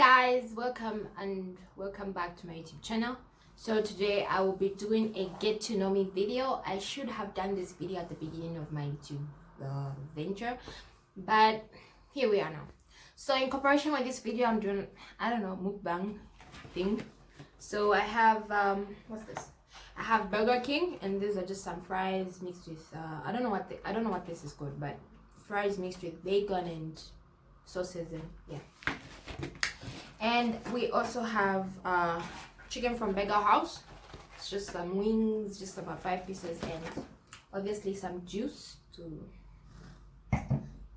guys, welcome back to my YouTube channel. So today I will be doing a get to know me video. I should have done this video at the beginning of my YouTube venture, but here we are now. So in comparison with this video, I'm doing, I don't know, mukbang thing. So I have what's this? I have Burger King, and these are just some fries mixed with I don't know what this is called, but fries mixed with bacon and sauces, and yeah. And we also have chicken from Burger House. It's just some wings, just about 5 pieces, and obviously some juice to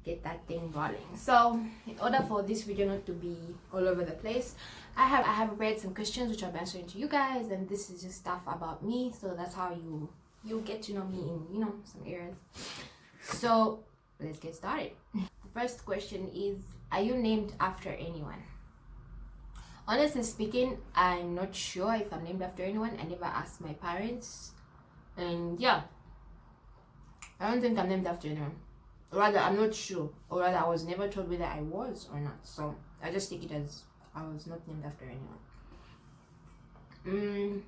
get that thing rolling. So in order for this video not to be all over the place, I have prepared some questions which I'm answering to you guys, and this is just stuff about me, so that's how you get to know me in some areas. So let's get started. The first question is, are you named after anyone? Honestly speaking, I'm not sure if I'm named after anyone. I never asked my parents, and yeah, I don't think I'm named after anyone. Or rather, I'm not sure, or rather I was never told whether I was or not, so I just take it as I was not named after anyone.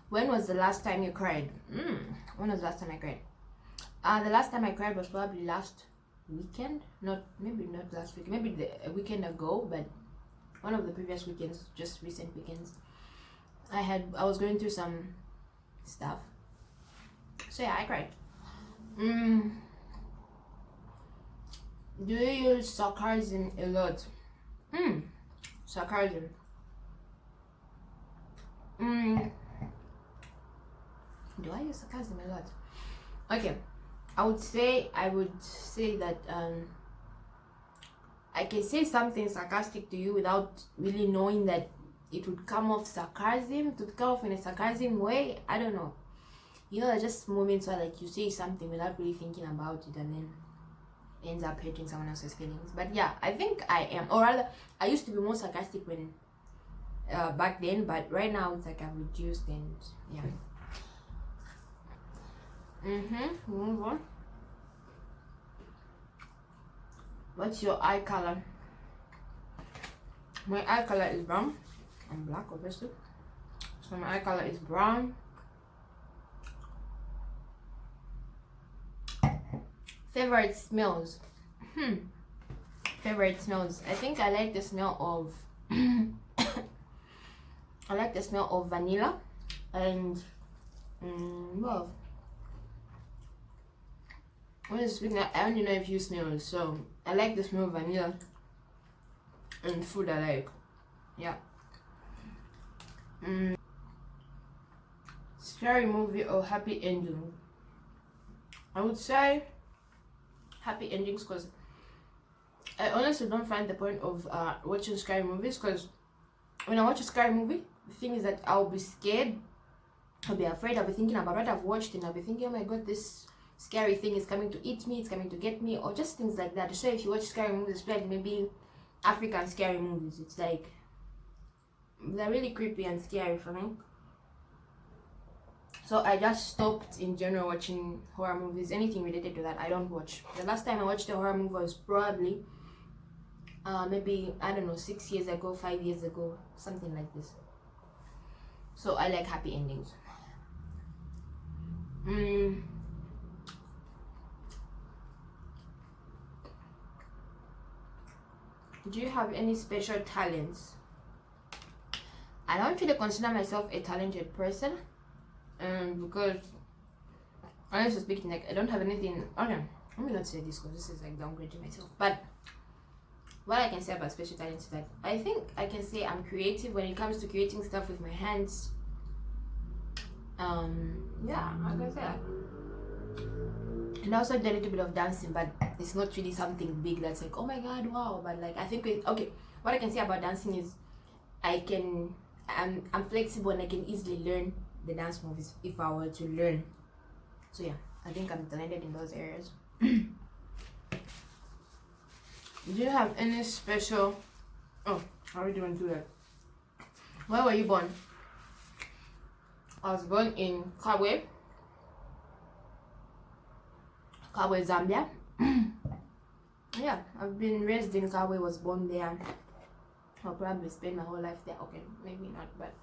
When was the last time you cried? When was the last time I cried? The last time I cried was probably last weekend. Maybe not last week, maybe a weekend ago, but one of the previous weekends, just recent weekends. I was going through some stuff, so yeah, I cried. Do you use sarcasm a lot? Sarcasm. Do I use sarcasm a lot? Okay, I would say that I can say something sarcastic to you without really knowing that it would come off sarcasm. It would come off in a sarcasm way. I don't know. There's just moments where like you say something without really thinking about it, and then ends up hurting someone else's feelings. But yeah, I think I am, or rather I used to be more sarcastic when back then, but right now it's like I've reduced, and yeah. Move on. What's your eye color? My eye color is brown. I'm black, obviously, so my eye color is brown. Favorite smells. Favorite smells. I think I like the smell of I like the smell of vanilla, and well, honestly speaking, I only know a few smells, so I like the smell of vanilla and food I like. Yeah. Scary movie or happy ending? I would say happy endings, because I honestly don't find the point of watching scary movies, because when I watch a scary movie, the thing is that I'll be scared, I'll be afraid, I'll be thinking about what I've watched, and I'll be thinking, oh my god, this scary thing is coming to eat me, it's coming to get me, or just things like that. So if you watch scary movies, especially maybe African scary movies, it's like they're really creepy and scary for me. So I just stopped in general watching horror movies. Anything related to that I don't watch. The last time I watched a horror movie was probably maybe, I don't know, 6 years ago, 5 years ago, something like this. So I like happy endings. Do you have any special talents? I don't really consider myself a talented person, because honestly speaking, like I don't have anything. Okay, let me not say this because this is like downgrading myself. But what I can say about special talents is that I think I can say I'm creative when it comes to creating stuff with my hands. Yeah, I can say that. And I also do a little bit of dancing, but it's not really something big that's like, oh my god, wow. But like I think okay, what I can say about dancing is I'm flexible, and I can easily learn the dance moves if I were to learn. So yeah, I think I'm talented in those areas. Do you have any special... Oh, I already went through that. Where were you born? I was born in Kabwe, Zambia. Yeah, I've been raised in Kabwe, was born there. I'll probably spend my whole life there. Okay, maybe not, but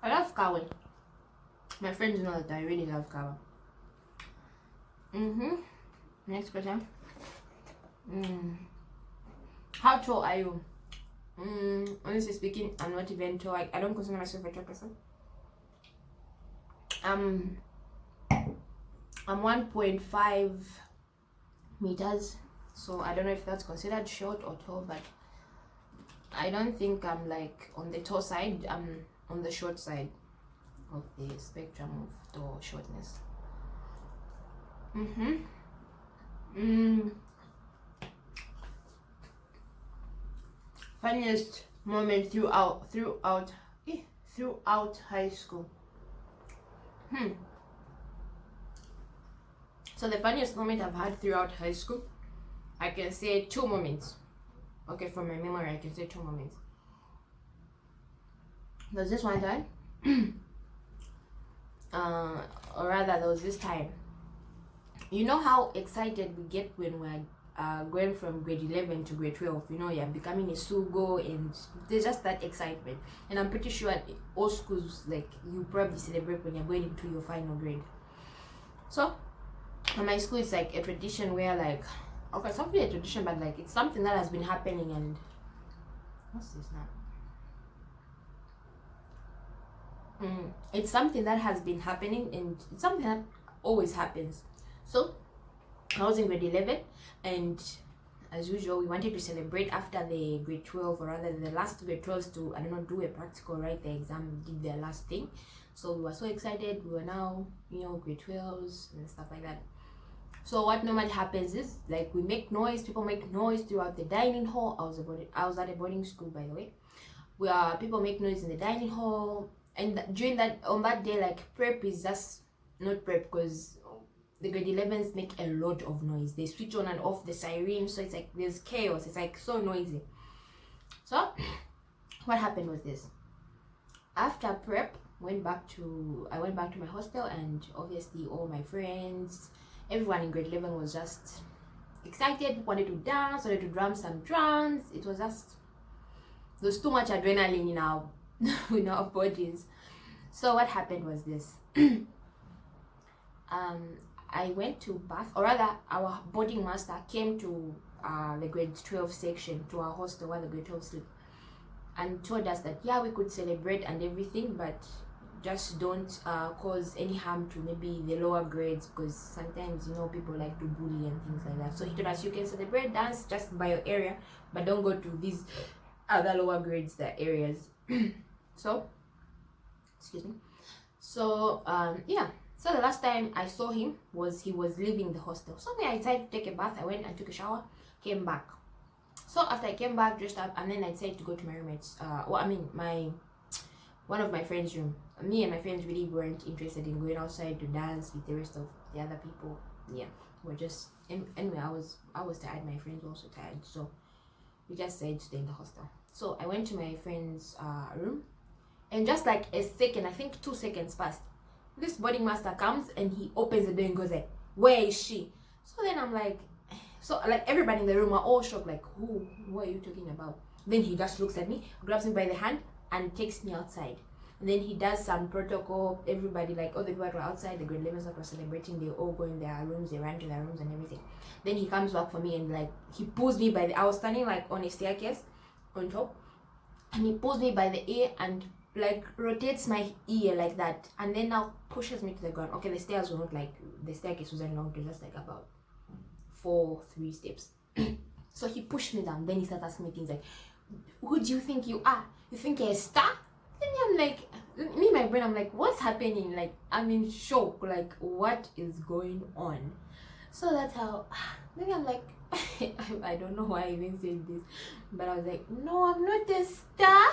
I love Kawa. My friends know that I really love Kawa. Next question. How tall are you? Honestly speaking, I'm not even tall. I don't consider myself a tall person. I'm 1.5 meters, so I don't know if that's considered short or tall, but I don't think I'm like on the tall side. I'm on the short side of the spectrum of tall shortness. Funniest moment throughout high school. So the funniest moment I've had throughout high school, I can say 2 moments. Okay, from my memory, I can say 2 moments. There was this one time, or rather, there was this time. You know how excited we get when we're going from grade 11 to grade 12. You know, you're becoming a sugo, and there's just that excitement. And I'm pretty sure at all schools, like, you probably celebrate when you're going into your final grade. So in my school, it's like a tradition where, like, okay, it's not really a tradition, but like it's something that has been happening. And what's this now? It's something that has been happening, and it's something that always happens. So I was in grade 11, and as usual, we wanted to celebrate after the grade 12, or rather the last grade 12s to, I don't know, do a practical, write the exam, did their last thing. So we were so excited. We were now, you know, grade 12s and stuff like that. So what normally happens is, like, we make noise, people make noise throughout the dining hall. I was at a boarding school, by the way, where people make noise in the dining hall. And on that day, like, prep is just not prep, because the grade 11s make a lot of noise. They switch on and off the siren, so it's like there's chaos. It's like so noisy. So what happened was this: after prep, I went back to my hostel, and obviously all my friends, everyone in grade 11 was just excited, wanted to dance, wanted to drum some drums. There's too much adrenaline in our in our bodies. So what happened was this: I went to bath, or rather our boarding master came to the grade 12 section, to our hostel where the grade 12 sleep, and told us that, yeah, we could celebrate and everything, but just don't cause any harm to maybe the lower grades, because sometimes, you know, people like to bully and things like that. So he told us, you can celebrate, dance just by your area, but don't go to these other lower grades, the areas. So excuse me. So yeah, so the last time I saw him he was leaving the hostel. So then I decided to take a bath. I went and took a shower, came back. So after I came back, dressed up, and then I decided to go to my roommate's one of my friends' room. Me and my friends really weren't interested in going outside to dance with the rest of the other people. Yeah, we're just, anyway, I was tired, my friends were also tired, so we just decided to stay in the hostel. So I went to my friend's room, and just like a second, I think 2 seconds passed, this boarding master comes and he opens the door and goes like, where is she? So then I'm like, so like everybody in the room are all shocked, like, who are you talking about? Then he just looks at me, grabs me by the hand, and takes me outside. And then he does some protocol. Everybody, like all the people that were outside, the grade 11s that were celebrating, they all go in their rooms, they ran to their rooms and everything. Then he comes back for me, and like he pulls me by the, I was standing like on a staircase on top, and he pulls me by the ear and like rotates my ear like that, and then now pushes me to the ground. Okay, the stairs were not like, the staircase wasn't long, it was just like about 3 steps. So he pushed me down. Then he started asking me things like, who do you think you are? You think you're a star? Then I'm like, me, my brain, I'm like, what's happening? Like, I'm in shock. Like, what is going on? So that's how, maybe I'm like, I don't know why I even said this, but I was like, no, I'm not a star.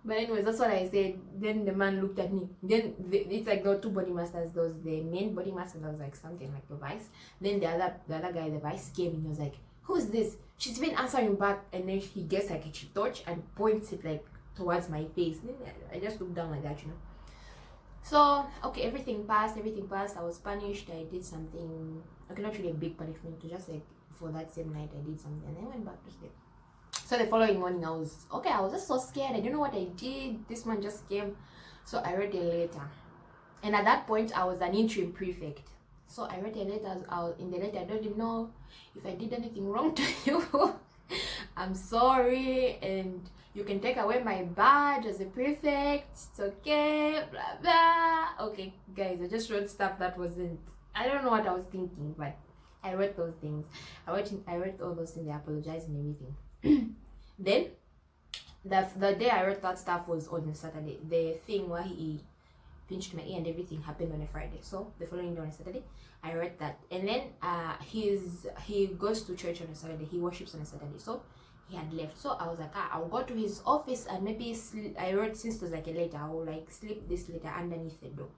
But anyways, that's what I said. Then the man looked at me. Then it's like there were 2 body masters. There was the main body master that was like something like the vice. Then the other guy, the vice, came and he was like, who's this? She's been answering back. And then he gets like a torch and points it like towards my face. Then I just looked down like that, you know. So okay, everything passed. I was punished. I did something, okay, not really a big punishment, just like for that same night I did something, and I went back to sleep. So the following morning I was just so scared. I don't know what I did. This man just came. So I read a letter. And at that point I was an interim prefect. So I read a letter. In the letter, I don't even know if I did anything wrong to you. I'm sorry, and you can take away my badge as a prefect. It's okay, blah blah. Okay, guys, I just wrote stuff that wasn't. I don't know what I was thinking, but I wrote those things. I wrote all those things. I apologized and everything. Then, the day I wrote that stuff was on a Saturday. The thing where he pinched my ear and everything happened on a Friday. So the following day on a Saturday, I read that. And then he goes to church on a Saturday. He worships on a Saturday. So he had left. So I was like, I'll go to his office and maybe I wrote, since it was like a letter, I will like slip this letter underneath the door.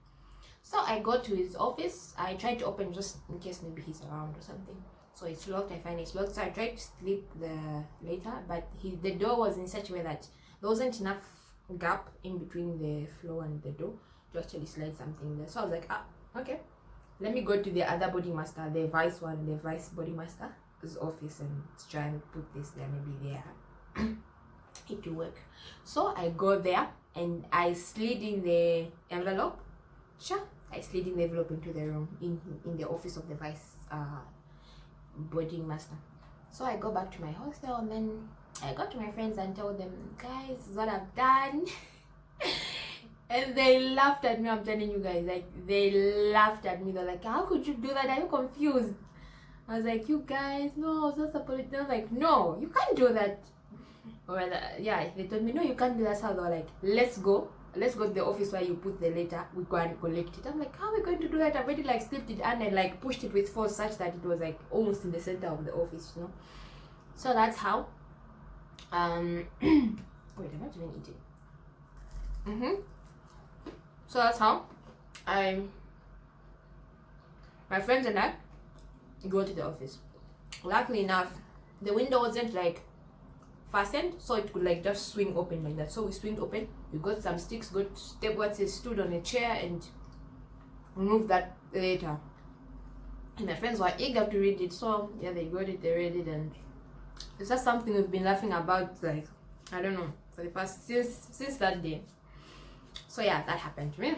So I go to his office. I tried to open just in case maybe he's around or something. So it's locked. I find it's locked. So I tried to slip the letter, but the door was in such a way that there wasn't enough gap in between the floor and the door to actually slide something there. So I was like, okay, let me go to the other body master, the vice body master's office, and try and put this there. Maybe there it will work. So I go there and I slid in the envelope. Sure, I slid in the envelope into the room in the office of the vice body master. So I go back to my hostel, and then I go to my friends and tell them, guys, this is what I've done. And they laughed at me. I'm telling you guys, like, they laughed at me. They're like, how could you do that? Are you confused? I was like, you guys, no, I was not supposed to. They're like, no, you can't do that. Or yeah, they told me, no, you can't do that. So they were like, let's go to the office where you put the letter. We go and collect it. I'm like, how are we going to do that? I've already like slipped it and like pushed it with force such that it was like almost in the center of the office, you know. So that's how. Wait, I'm not even eating. So that's how my friends and I go to the office. Luckily enough, the window wasn't like fastened, so it could like just swing open like that. So we swing open, we got some sticks, stood on a chair and removed that later. And my friends were eager to read it, so yeah, they got it, they read it, and it's just something we've been laughing about, like, I don't know, for the past since that day. So yeah, that happened to me.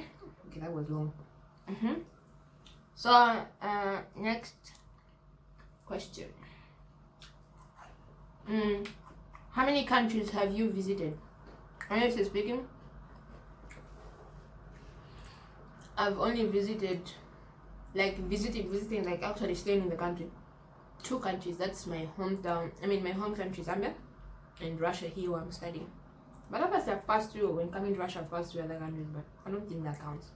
Okay, that was long. So next question. How many countries have you visited? Honestly speaking, I've only visiting, like actually staying in the country. 2 countries. That's my hometown. I mean, my home country, Zambia, and Russia, here where I'm studying. But obviously I've passed through, when coming to Russia, I've passed through other countries, but I don't think that counts.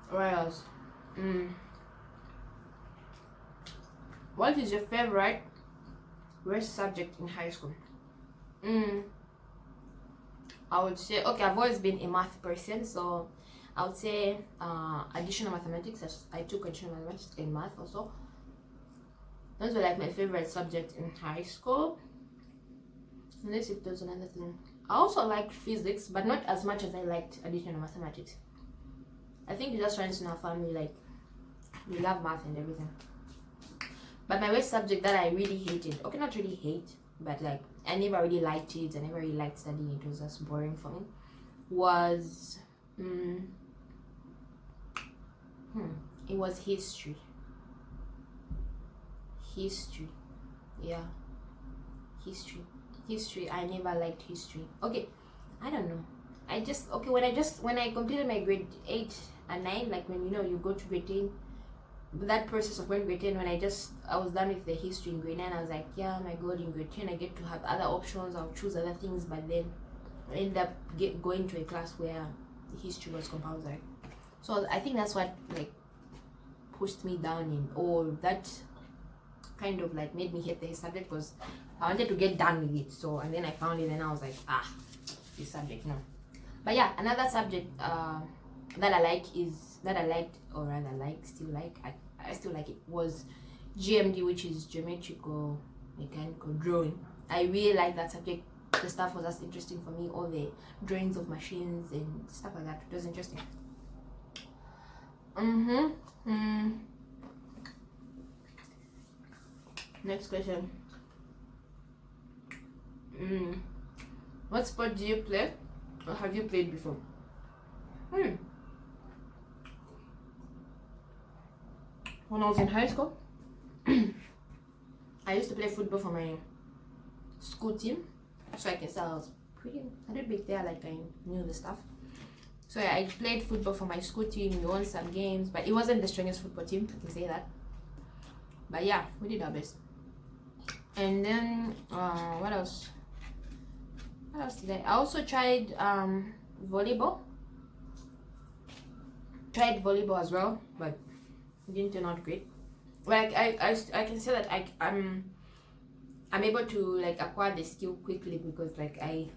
What else? What is your favorite worst subject in high school? I would say, okay, I've always been a math person, so I would say additional mathematics. I took additional mathematics and math also. Those were like my favorite subject in high school. Unless if there's another thing. I also liked physics, but not as much as I liked additional mathematics. I think it just runs in our family, like, we love math and everything. But my worst subject that I really hated, okay, not really hate, but like, I never really liked it, I never really liked studying it, was just boring for me, was, it was history. Yeah, history. I never liked history. Okay, I don't know. When I completed my grade 8 and 9, like when you go to grade 10, that process of going grade 10, when I was done with the history in grade 9, I was like, yeah, my god, in grade 10 I get to have other options, I'll choose other things, but then I ended up going to a class where history was compulsory. So I think that's what like pushed me down in all that, kind of like made me hate the subject, because I wanted to get done with it. So, and then I found it and I was like, this subject, no. But yeah, another subject that I still like it, was GMD, which is geometrical mechanical drawing. I really like that subject. The stuff was just interesting for me, all the drawings of machines and stuff like that. It was interesting. Next question. What sport do you play or have you played before? When I was in high school, I used to play football for my school team. So I can say I was a little bit there, like I knew the stuff. So yeah, I played football for my school team. We won some games, but it wasn't the strongest football team, I can say that. But yeah, we did our best. And then what else? What else did I also tried volleyball. Tried volleyball as well, but it didn't turn out great. Like I can say that I'm able to like acquire the skill quickly because like I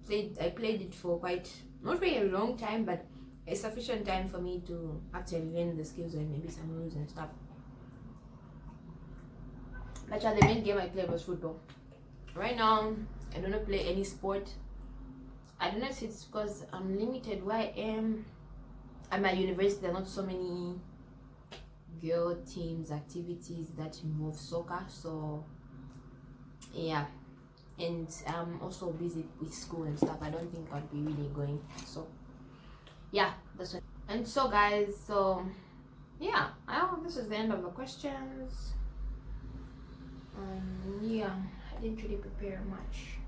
played it for quite not really a long time, but a sufficient time for me to actually learn the skills and maybe some rules and stuff. But yeah, the main game I played was football. Right now I don't play any sport. I don't know if it's because I'm limited where I am. At my university there are not so many girl teams activities that involve soccer, so yeah, and I'm also busy with school and stuff. I don't think I'll be really going, so yeah, that's what. And so guys, so yeah, this is the end of the questions. Yeah, I didn't really prepare much.